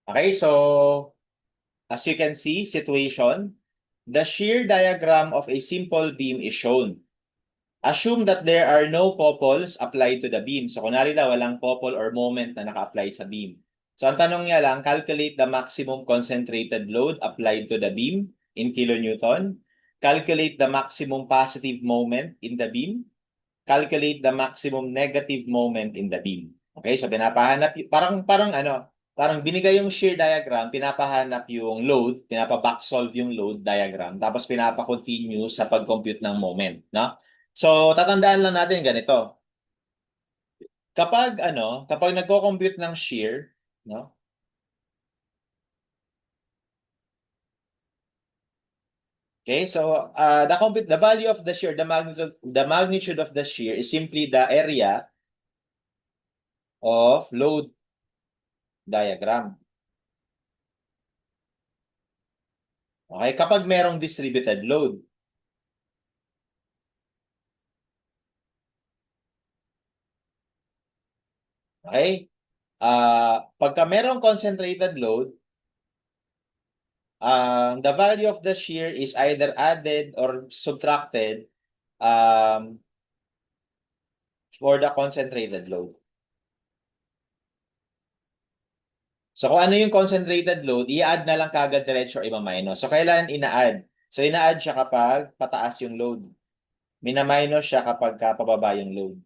Okay, so as you can see, situation, the shear diagram of a simple beam is shown. Assume that there are no couples applied to the beam. So, kunwari na walang couple or moment na naka-apply sa beam. So, ang tanong niya lang, calculate the maximum concentrated load applied to the beam in kilonewton. Calculate the maximum positive moment in the beam. Calculate the maximum negative moment in the beam. Okay, so pinapahanap, parang binigay yung shear diagram, pinapahanap yung load, pinapa-back solve yung load diagram, tapos pinapa-continue sa pag-compute ng moment, no? So, tatandaan lang natin ganito. Kapag nagko-compute ng shear, no? Okay, so the value of the shear, the magnitude of the shear is simply the area of load diagram. Okay, kapag merong distributed load. Okay? Pagka merong concentrated load, the value of the shear is either added or subtracted um, for the concentrated load. So kung ano yung concentrated load, i-add na lang kagad diretso or i-minus. So kailan ina-add? So ina-add siya kapag pataas yung load. Mina-minus siya kapag pababa yung load.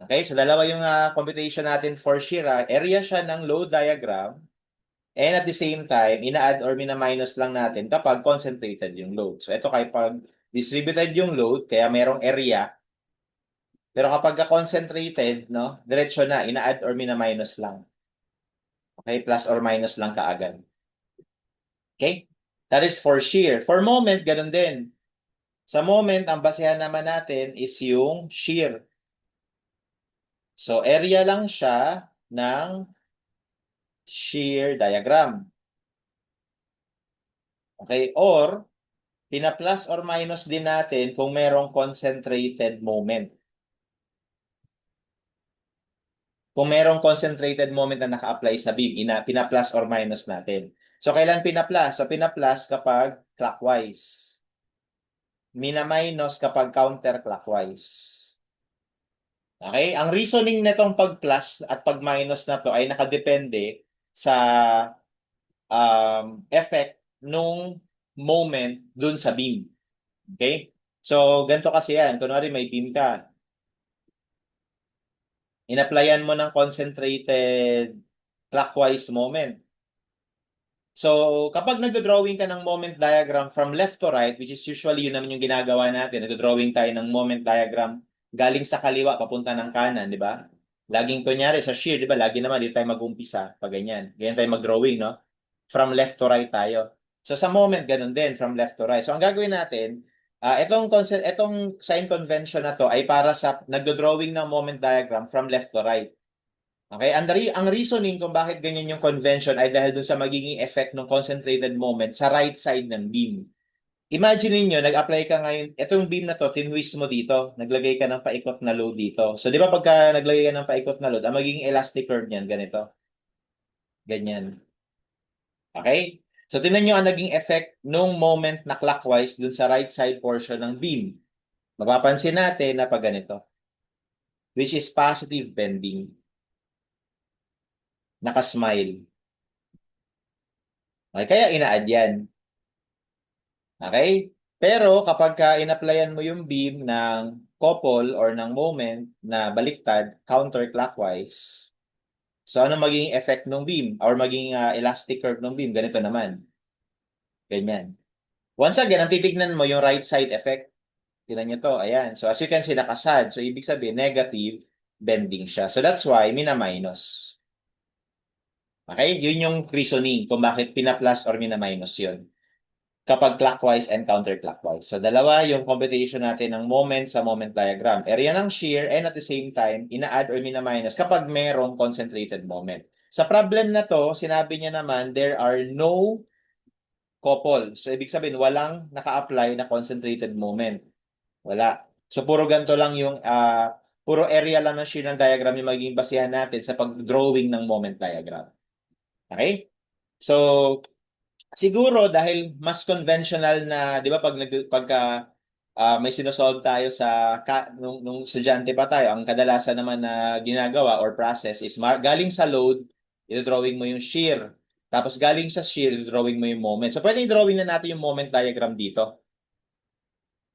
Okay, so dalawa yung computation natin for shear. Area siya ng load diagram. And at the same time, ina-add or mina-minus lang natin kapag concentrated yung load. So ito kapag distributed yung load, kaya merong area. Pero kapag concentrated, no, diretso na, ina-add or mina-minus lang. Okay, plus or minus lang kaagad. Okay? That is for shear. For moment, ganun din. Sa moment, ang basehan naman natin is yung shear. So area lang siya ng shear diagram. Okay? Or, pina-plus or minus din natin kung merong concentrated moment. Kung merong concentrated moment na naka-apply sa beam, pina-plus or minus natin. So, kailan pina-plus? So, pina-plus kapag clockwise. Mina-minus kapag counterclockwise. Okay? Ang reasoning nitong pag-plus at pag-minus na to ay nakadepende sa effect nung moment dun sa beam. Okay? So, ganito kasi yan. Kunwari may beam ka. In-applyan mo ng concentrated clockwise moment. So, kapag nagdo-drawing ka ng moment diagram from left to right, which is usually yun naman yung ginagawa natin, nagdo-drawing tayo ng moment diagram galing sa kaliwa papunta ng kanan, di ba? Laging kunyari sa shear, di ba? Lagi naman dito tayo mag-umpisa pag ganyan. Ganyan tayo mag-drawing, no? From left to right tayo. So, sa moment, ganun din, from left to right. So, ang gagawin natin, itong sign convention na to ay para sa nagdo-drawing ng moment diagram from left to right. Okay, ang reasoning kung bakit ganyan yung convention ay dahil dun sa magiging effect ng concentrated moment sa right side ng beam. Imagine niyo nag-apply ka ngayon, itong beam na to, tinwist mo dito, naglagay ka ng paikot na load dito. So, di ba pagka naglagay ka ng paikot na load, ang magiging elastic curve niyan, ganito. Ganyan. Okay? So, tingnan nyo ang naging effect nung moment na clockwise dun sa right side portion ng beam. Mapapansin natin na pag ganito, which is positive bending. Nakasmile. Okay, kaya ina-add yan. Okay? Pero kapag in-applyan mo yung beam ng couple or ng moment na baliktad, counterclockwise, so ano magiging effect ng beam or magiging elastic curve ng beam? Ganito naman. Ganyan. Once again, ang titignan mo yung right side effect. Tignan nyo to. Ayan. So as you can see, nakasad. So ibig sabihin, negative bending siya. So that's why, mina-minus. Okay? Yun yung reasoning kung bakit pina-plus or mina-minus yun kapag clockwise and counterclockwise. So, dalawa yung computation natin ng moment sa moment diagram. Area ng shear and at the same time, ina-add or mina-minus kapag merong concentrated moment. Sa problem na to, sinabi niya naman, there are no couple. So, ibig sabihin, walang naka-apply na concentrated moment. Wala. So, puro ganito lang yung puro area lang ng shear ng diagram yung magiging basehan natin sa pag-drawing ng moment diagram. Okay? So, siguro dahil mas conventional na, 'di ba pagka may sinosolve tayo sa nung estudyante pa tayo, ang kadalasan naman na ginagawa or process is galing sa load, i-drawing mo yung shear. Tapos galing sa shear, i-drawing mo yung moment. So pwedeng drawing na natin yung moment diagram dito.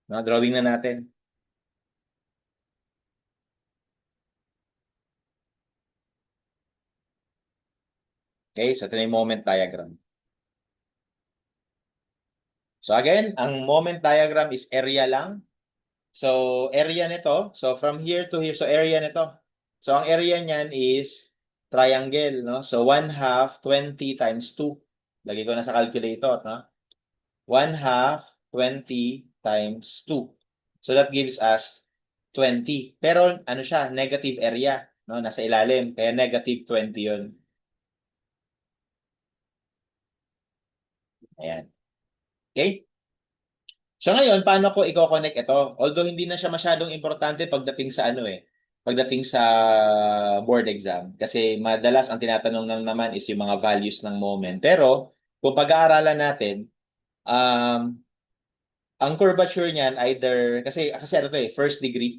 No, drawing na natin. Okay, so ito na yung moment diagram. So again, ang moment diagram is area lang. So, area nito, so from here to here, so area nito. So, ang area niyan is triangle, no? So, 1/2, 20 times 2. Lagay ko na sa calculator, no? 1/2, 20 times 2. So, that gives us 20. Pero, ano siya, negative area, no? Nasa ilalim, kaya negative 20 yun. Ayan. Okay? So ngayon, paano ko i-connect ito? Although hindi na siya masyadong importante pagdating sa pagdating sa board exam. Kasi madalas ang tinatanong lang naman is yung mga values ng moment. Pero kung pag-aaralan natin, um, ang curvature niyan kasi ano to first degree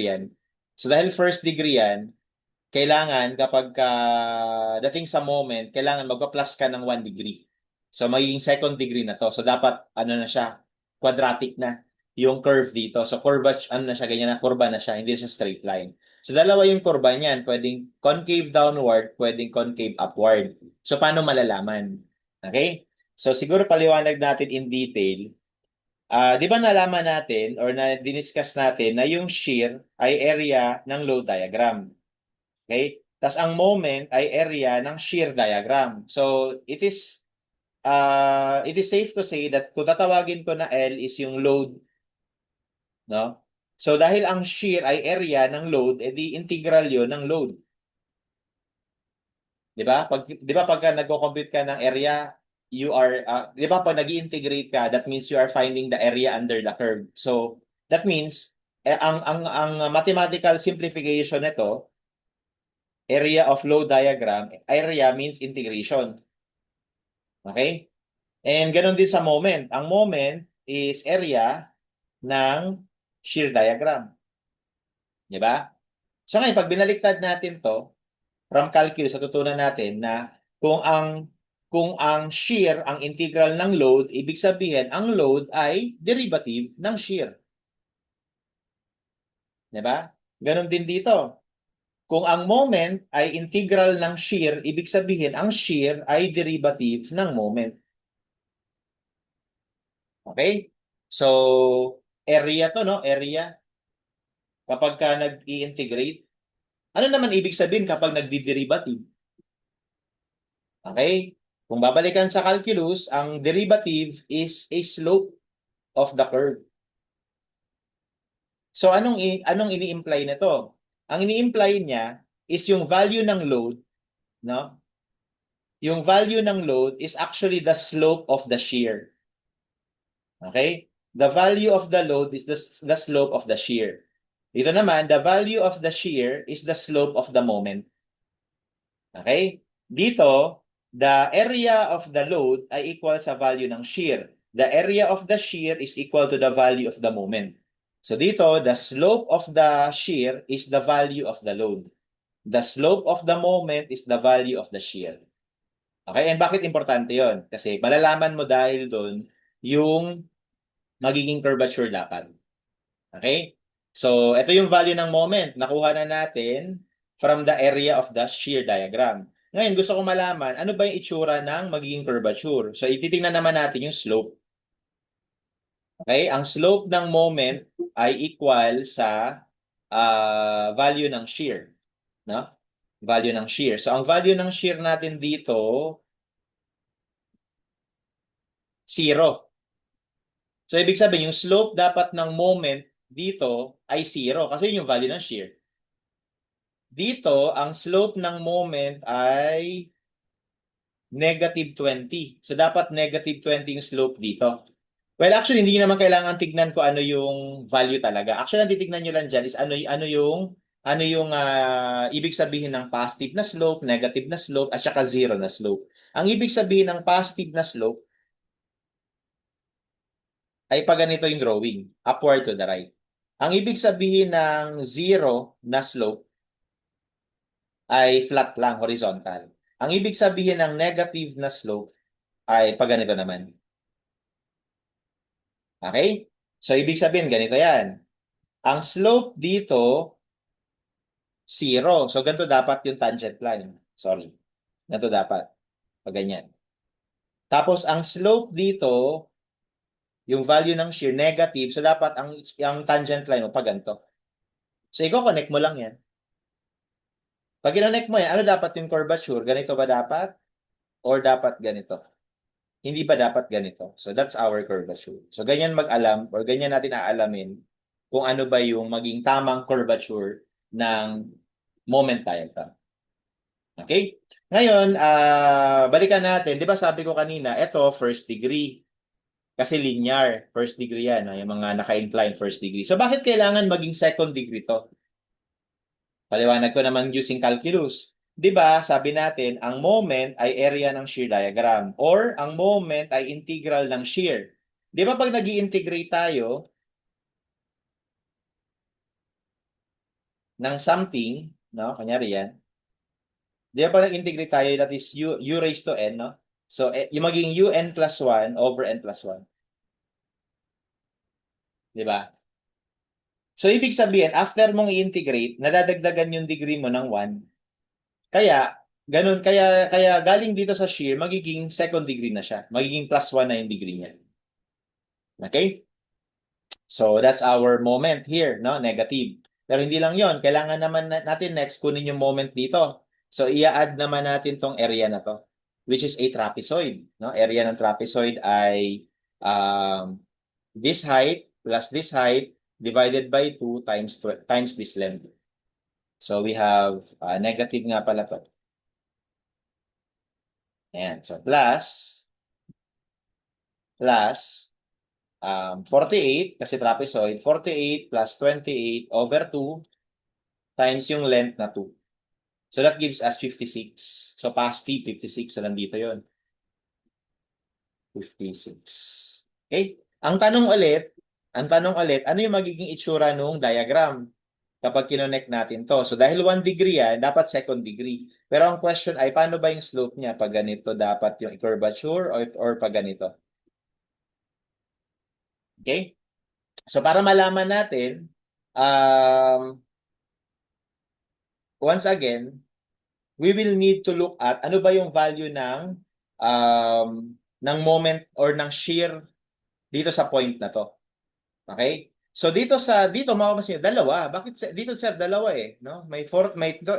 yan. So dahil first degree yan, kailangan kapag dating sa moment, kailangan magpa-plus ka ng 1 degree. So, magiging second degree na to. So, dapat, ano na siya, quadratic na yung curve dito. So, ano na siya, ganyan na, kurba na siya, hindi siya straight line. So, dalawa yung kurba niyan. Pwedeng concave downward, pwedeng concave upward. So, paano malalaman? Okay? So, siguro paliwanag natin in detail. Di ba nalaman natin or na diniscuss natin na yung shear ay area ng load diagram. Okay? Tas ang moment ay area ng shear diagram. So, it is safe to say that kung tatawagin ko na L is yung load, no? So, dahil ang shear ay area ng load, edi integral yon ng load. Di ba? Di ba pagka nagko-compute ka ng area, di ba pag nag-integrate ka, that means you are finding the area under the curve. So, that means, ang mathematical simplification nito, area of load diagram, area means integration. Okay? And ganoon din sa moment. Ang moment is area ng shear diagram. Di ba? So ngayon, pag binaliktad natin to, from calculus, natutunan natin na kung ang shear ang integral ng load, ibig sabihin, ang load ay derivative ng shear. Di ba? Ganon din dito. Kung ang moment ay integral ng shear, ibig sabihin, ang shear ay derivative ng moment. Okay? So, area to, no? Area. Kapag ka nag-i-integrate, ano naman ibig sabihin kapag nagdi-derivative? Okay? Kung babalikan sa calculus, ang derivative is a slope of the curve. So, anong ini-imply nito? Ang ini-imply niya is yung value ng load, no? Yung value ng load is actually the slope of the shear. Okay? The value of the load is the slope of the shear. Dito naman, the value of the shear is the slope of the moment. Okay? Dito, the area of the load ay equal sa value ng shear. The area of the shear is equal to the value of the moment. So dito, the slope of the shear is the value of the load. The slope of the moment is the value of the shear. Okay? And bakit importante yon? Kasi malalaman mo dahil doon yung magiging curvature dapat. Okay? So, ito yung value ng moment. Nakuha na natin from the area of the shear diagram. Ngayon, gusto ko malaman, ano ba yung itsura ng magiging curvature? So, ititingnan naman natin yung slope. Okay? Ang slope ng moment ay equal sa value ng shear. No? Value ng shear. So, ang value ng shear natin dito, 0. So, ibig sabihin, yung slope dapat ng moment dito ay 0 kasi yun yung value ng shear. Dito, ang slope ng moment ay negative 20. So, dapat negative 20 yung slope dito. Well, actually, hindi nyo naman kailangan tignan ko ano yung value talaga. Actually, ang titignan nyo lang dyan is ano yung ibig sabihin ng positive na slope, negative na slope, at saka zero na slope. Ang ibig sabihin ng positive na slope ay pag ganito yung drawing, upward to the right. Ang ibig sabihin ng zero na slope ay flat lang, horizontal. Ang ibig sabihin ng negative na slope ay pag ganito naman. Okay? So, ibig sabihin, ganito yan. Ang slope dito, zero. So, ganito dapat yung tangent line. Sorry. Ganito dapat. Pag ganyan. Tapos, ang slope dito, yung value ng shear, negative. So, dapat ang tangent line mo pag ganito. So, i-connect mo lang yan. Pag kinonect mo yan, ano dapat yung curvature? Ganito ba dapat? Or dapat ganito? Hindi ba dapat ganito? So, that's our curvature. So, ganyan mag-alam or ganyan natin aalamin kung ano ba yung maging tamang curvature ng moment diagram. Okay? Ngayon, balikan natin. Di ba sabi ko kanina, ito, first degree. Kasi linear, first degree yan. Yung mga naka-incline first degree. So, bakit kailangan maging second degree to? Paliwanag ko naman using calculus. 'Di ba, sabi natin, ang moment ay area ng shear diagram or ang moment ay integral ng shear. 'Di ba pag nag-integrate tayo ng something, no? Kunyari yan. 'Di ba pag nag-integrate tayo that is u raised to n, no? So, yung maging un plus 1 over n plus 1. 'Di ba? So, ibig sabihin, after mong i-integrate, nadadagdagan yung degree mo ng 1. Kaya, ganun, kaya galing dito sa shear, magiging second degree na siya. Magiging plus 1 na yung degree niya. Okay? So, that's our moment here, no? Negative. Pero hindi lang yon, kailangan naman natin next kunin yung moment dito. So, i-add naman natin tong area na to, which is a trapezoid, no? Area ng trapezoid ay this height plus this height divided by 2 times this length. So, we have negative nga pala to. Ayan. So, plus 48 kasi trapezoid, 48 plus 28 over 2 times yung length na 2. So that gives us 56. So positive 56. So nandito yon 56. Okay? Ang tanong ulit, ano yung magiging itsura nung diagram kapag kinonect natin to? So dahil 1 degree yan, dapat second degree. Pero ang question ay, paano ba yung slope niya? Pag ganito, dapat yung curvature or pag ganito? Okay? So para malaman natin, once again, we will need to look at ano ba yung value um, ng moment or ng shear dito sa point na to. Okay? So dito mapapansin niyo dalawa. Bakit dito sir dalawa no? May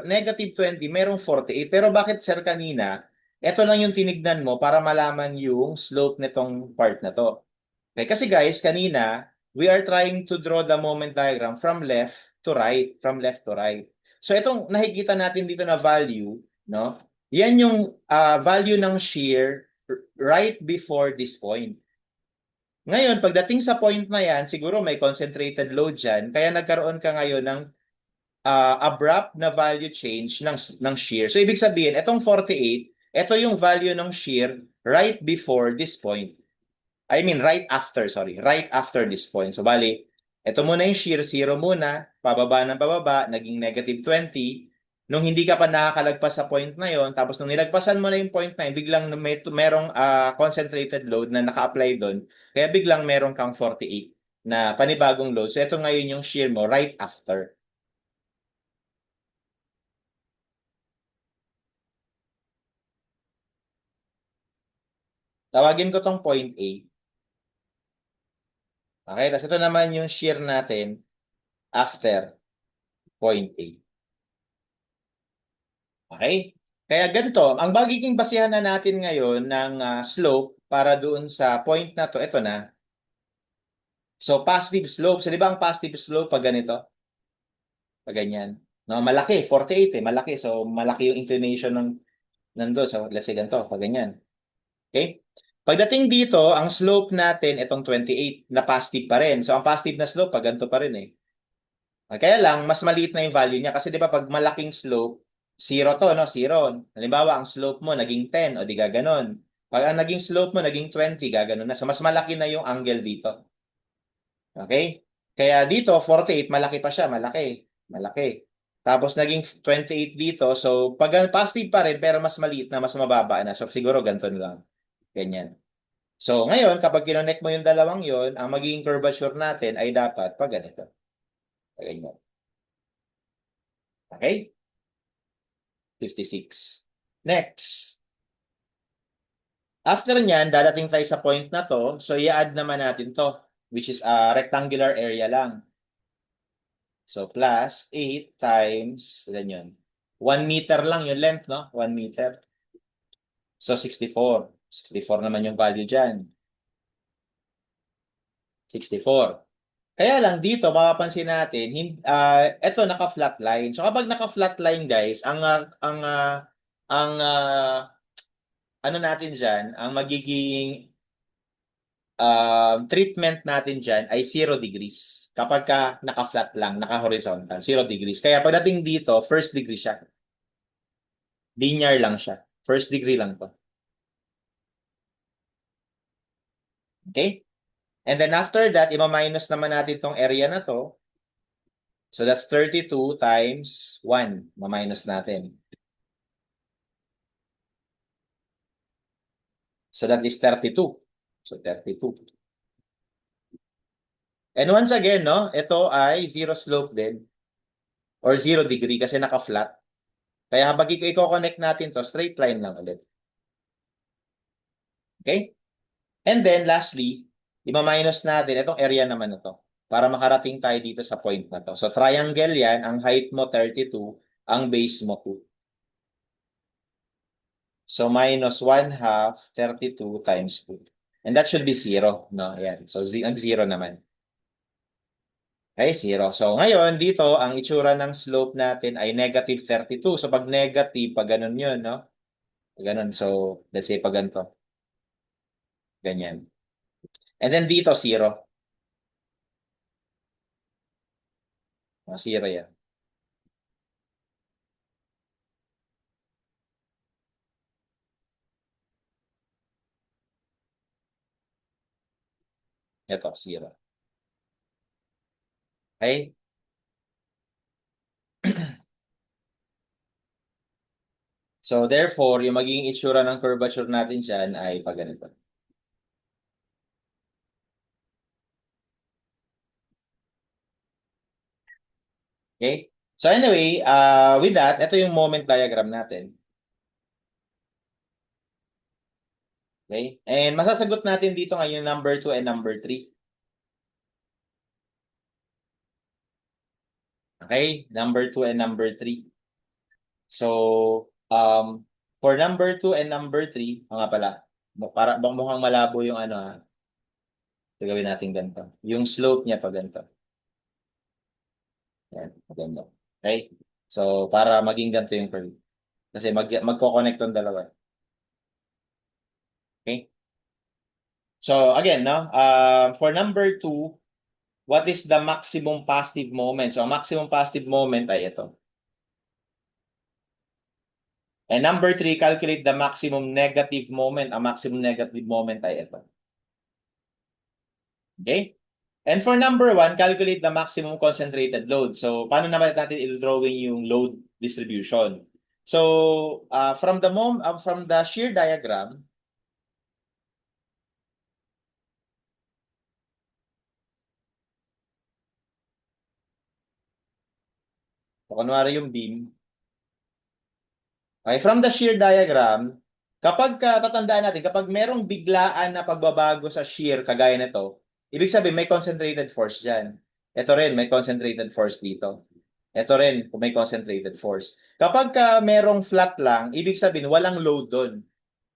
negative 20, merong 48. Pero bakit sir kanina ito lang yung tinignan mo para malaman yung slope nitong part na to. Okay, kasi guys, kanina, we are trying to draw the moment diagram from left to right, from left to right. So itong nakikita natin dito na value, no? Yan yung value ng shear right before this point. Ngayon, pagdating sa point na yan, siguro may concentrated load dyan, kaya nagkaroon ka ngayon ng abrupt na value change ng shear. So ibig sabihin, itong 48, ito yung value ng shear right before this point. I mean, right after this point. So, bali, ito muna yung shear, 0 muna, pababa ng pababa, naging negative 20. Nung hindi ka pa nakakalagpas sa point na yon, tapos nung nilagpasan mo na yung point na yun, biglang merong concentrated load na naka-apply doon, kaya biglang merong kang 48 na panibagong load. So, ito ngayon yung shear mo right after. Tawagin ko tong point A. Okay, tapos ito naman yung shear natin after point A. Okay? Kaya ganito, ang magiging basehan na natin ngayon ng slope para doon sa point na to, ito na. So, positive slope. So, di ba ang positive slope pag ganito? Pag ganyan. No, malaki, 48 malaki. So, malaki yung inclination ng nando. So, let's say ganito, pag ganyan. Okay? Pagdating dito, ang slope natin, itong 28, na positive pa rin. So, ang positive na slope, pag ganito pa rin eh. Kaya lang, mas maliit na yung value niya. Kasi di ba, pag malaking slope, 0 to, no? 0. Halimbawa, ang slope mo, naging 10, o di gaganon. Pag ang naging slope mo, naging 20, gaganon na. So, mas malaki na yung angle dito. Okay? Kaya dito, 48, malaki pa siya, malaki. Malaki. Tapos naging 28 dito. So, pag positive pa rin, pero mas maliit na, mas mababa na. So, siguro ganito lang. Ganyan. So, ngayon, kapag kinonect mo yung dalawang yon, ang magiging curvature natin ay dapat pag ganito. Ganyan. Okay? 56. Next. After nyan, dadating tayo sa point na to. So, i-add naman natin to, which is a rectangular area lang. So, plus 8 times, ganyan. 1 meter lang yung length, no? 1 meter. So, 64. 64 naman yung value dyan. 64. Kaya lang dito, mapapansin natin, eto naka-flat line. So, kapag naka-flat line, guys, ang ano natin dyan, ang magiging treatment natin dyan ay 0 degrees. Kapag ka naka-flat lang, naka-horizontal, 0 degrees. Kaya pagdating dito, first degree siya. Linear lang siya. First degree lang to. Okay? And then after that, ima-minus naman natin tong area na to. So that's 32 times 1. Ma-minus natin. So that is 32. So 32. And once again, no, ito ay 0 slope din. Or 0 degree kasi naka-flat. Kaya habang i-connect natin to, straight line lang ulit. Okay? And then lastly, ima-minus natin itong area naman na to para makarating tayo dito sa point na to. So triangle yan, ang height mo 32, ang base mo 2. So minus 1/2, 32 times 2. And that should be 0, no? Ayan. So ang 0 naman. Okay, 0. So ngayon, dito, ang itsura ng slope natin ay negative 32. So pag negative, pag ganun yun, no? Pag ganun. So, let's say pag ganito. Ganyan. And then dito, 0. 0 yan. Ito, 0. Okay? So therefore, yung magiging itsura ng curvature natin dyan ay pag ganito. Okay? So anyway, with that, ito yung moment diagram natin. Okay? And masasagot natin dito ngayon number 2 and number 3. Okay? Number 2 and number 3. So, for number 2 and number 3, nga pala, para bang mukhang malabo yung ano ha. So, gawin natin ganito. Yung slope niya pa ganito. Yan, ganito. Okay? So, para maging ganito yung curve. Kasi magko-connect tong dalawa. Okay? So, again, no? For number 2, what is the maximum positive moment? So, ang maximum positive moment ay ito. And number 3, calculate the maximum negative moment. Ang maximum negative moment ay ito. Okay? And for number 1, calculate the maximum concentrated load. So, paano naman natin i-drawing yung load distribution? So, from the shear diagram, so kunwari yung beam, okay, from the shear diagram, kapag tatandaan natin, kapag merong biglaan na pagbabago sa shear kagaya nito, ibig sabihin may concentrated force dyan. Ito rin, may concentrated force dito. Ito rin, may concentrated force. Kapag merong flat lang, ibig sabihin walang load doon.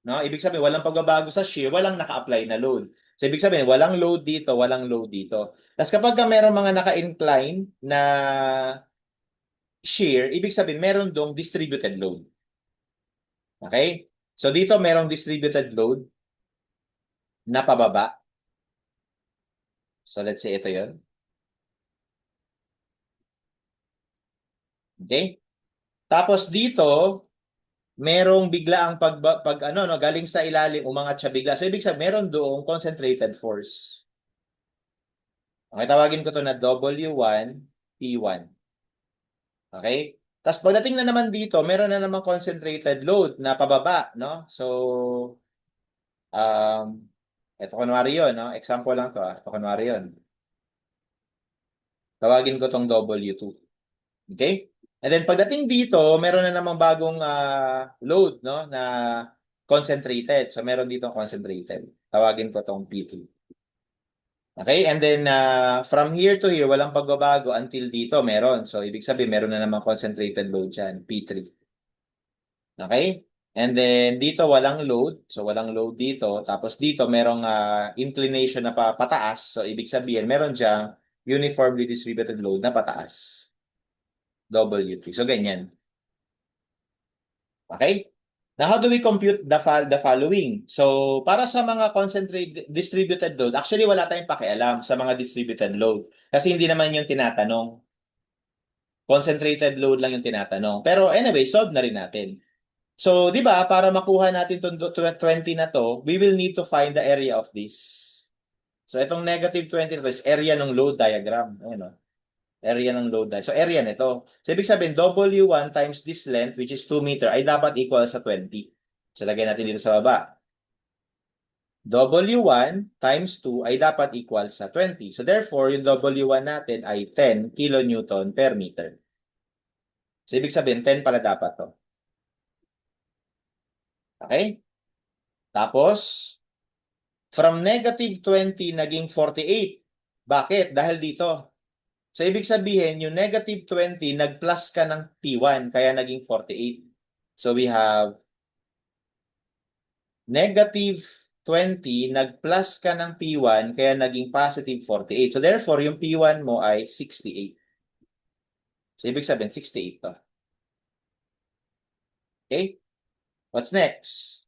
No? Ibig sabihin walang pagbabago sa shear, walang naka-apply na load. So ibig sabihin walang load dito, walang load dito. Tapos kapag merong mga naka-incline na shear, ibig sabihin meron dong distributed load. Okay? So dito merong distributed load. na pababa. So let's say ito 'yon. Okay? Tapos dito, merong bigla ang pag ano no, galing sa ilalim umangat siya bigla. So ibig sabihin meron doong concentrated force. Okay, tawagin ko to na W1 P1. Okay? Tapos pagdating na naman dito, meron na naman concentrated load na pababa, no? So um ito kunwari 'yon, no? Example lang to, ah. Ito kunwari 'yon. Tawagin ko tong W2. Okay? And then pagdating dito, meron na namang bagong load, no, na concentrated. So meron dito concentrated. Tawagin ko tong P2. Okay? And then from here to here, walang pagbabago until dito meron. So ibig sabihin meron na namang concentrated load diyan, P3. Okay? And then dito walang load. So walang load dito. Tapos dito merong inclination na pataas. So ibig sabihin meron diyang uniformly distributed load na pataas. W3. So ganyan. Okay? Now, how do we compute the following? So, para sa mga concentrated distributed load, actually wala tayong pakialam sa mga distributed load kasi hindi naman yung tinatanong. Concentrated load lang yung tinatanong. Pero anyway, solve na rin natin. So, 'di ba, para makuha natin tong 20 na to, we will need to find the area of this. So, itong -20 na to is area ng load diagram. Ayun, oh. Area ng load diagram. So, area nito. So, ibig sabihin, W1 times this length, which is 2 meter, ay dapat equal sa 20. So, lagay natin dito sa baba. W1 times 2 ay dapat equal sa 20. So, therefore, yung W1 natin ay 10 kilonewton per meter. So, ibig sabihin, 10 pala dapat to. Okay? Tapos, from -20 naging 48. Bakit? Dahil dito. So, ibig sabihin, yung -20, nag-plus ka ng P1, kaya naging 48. So, we have -20, nag-plus ka ng P1, kaya naging positive 48. So, therefore, yung P1 mo ay 68. So, ibig sabihin, 68 to. Okay? What's next?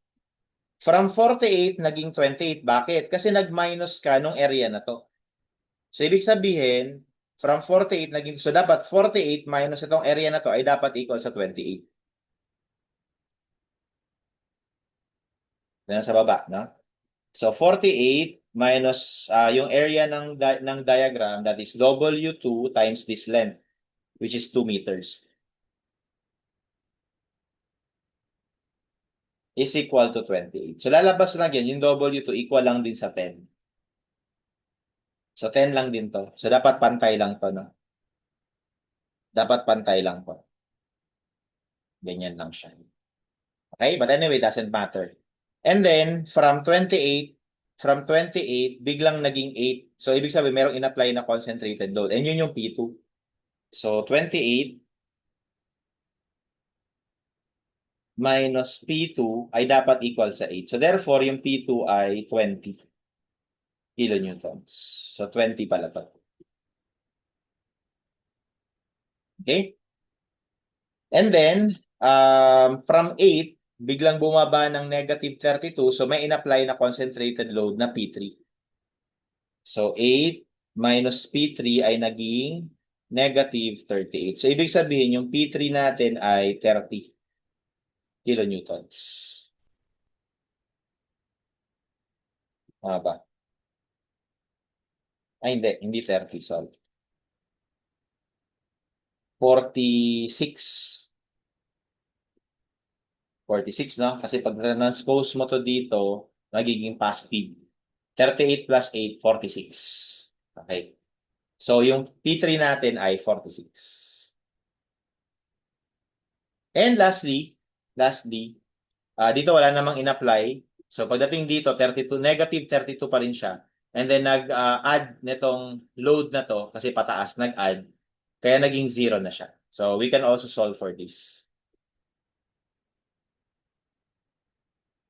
From 48, naging 28. Bakit? Kasi nag-minus ka nung area na to. So, ibig sabihin, from 48, naging, so dapat 48 minus itong area na to ay dapat equal sa 28. Yan sa baba, no? So, 48 minus yung area ng diagram, that is W2 times this length, which is 2 meters, is equal to 28. So, lalabas lang yan, yung W2 equal lang din sa 10. So, 10 lang din to. So, dapat pantay lang to, no? Dapat pantay lang to. Ganyan lang siya. Okay? But anyway, doesn't matter. And then, from 28, biglang naging 8. So, ibig sabihin, merong in-apply na concentrated load. And yun yung P2. So, 28 minus P2 ay dapat equal sa 8. So, therefore, yung P2 ay 20 kilonewtons. So, 20 pala to. Okay? And then, from 8, biglang bumaba ng -32. So, may in-apply na concentrated load na P3. So, 8 minus P3 ay naging -38. So, ibig sabihin, yung P3 natin ay 30 kilonewtons. Tama ba? Ay, hindi. Hindi 30, sorry. 46. 46, no? Kasi pag transpose mo to dito, magiging positive. 38 plus 8, 46. Okay. So, yung P3 natin ay 46. And lastly, dito wala namang in-apply. So, pagdating dito, 32, -32 pa rin siya. And then, nag-add nitong load na to, kasi pataas, nag-add. Kaya naging 0 na siya. So, we can also solve for this.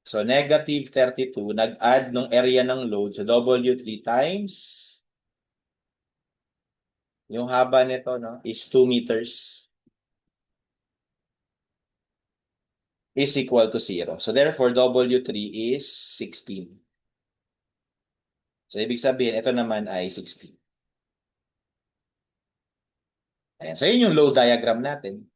So, -32, nag-add nung area ng load. So, W3 times, yung haba nito, no, is 2 meters, is equal to 0. So, therefore, W3 is 16. So, ibig sabihin, ito naman ay 60. Ayan. So, yun yung load diagram natin.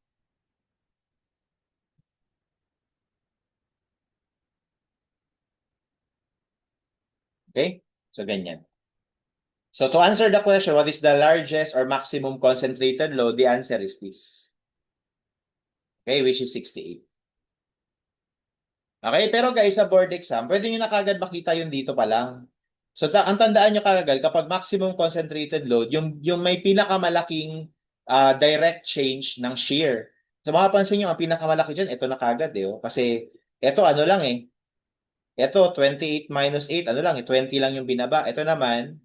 Okay? So, ganyan. So, to answer the question, what is the largest or maximum concentrated load? The answer is this. Okay, which is 68. Okay, pero guys, sa board exam, pwede nyo na kagad makita yung dito pa lang. So, ang tandaan nyo kagad, kapag maximum concentrated load, yung may pinakamalaking direct change ng shear. So, makapansin nyo, ang pinakamalaki dyan, ito na kagad eh. Oh. Kasi, ito ano lang eh. Ito, 28 minus 8, ano lang eh, 20 lang yung binaba. Ito naman,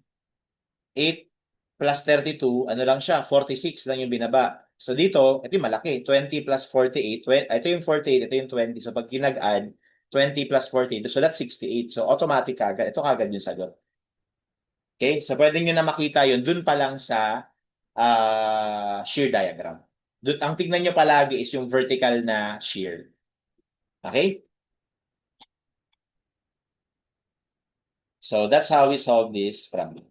8 plus 32, ano lang siya, 46 lang yung binaba. So dito, ito yung malaki, 20 plus 48, ito yung 48, ito yung 20. So pag kinag-add, 20 plus 48, so that's 68. So automatic kagad, ito kagad yung sagot. Okay, so pwede nyo na makita yun, dun pa lang sa shear diagram. Dun, ang tignan nyo palagi is yung vertical na shear. Okay? So that's how we solve this problem.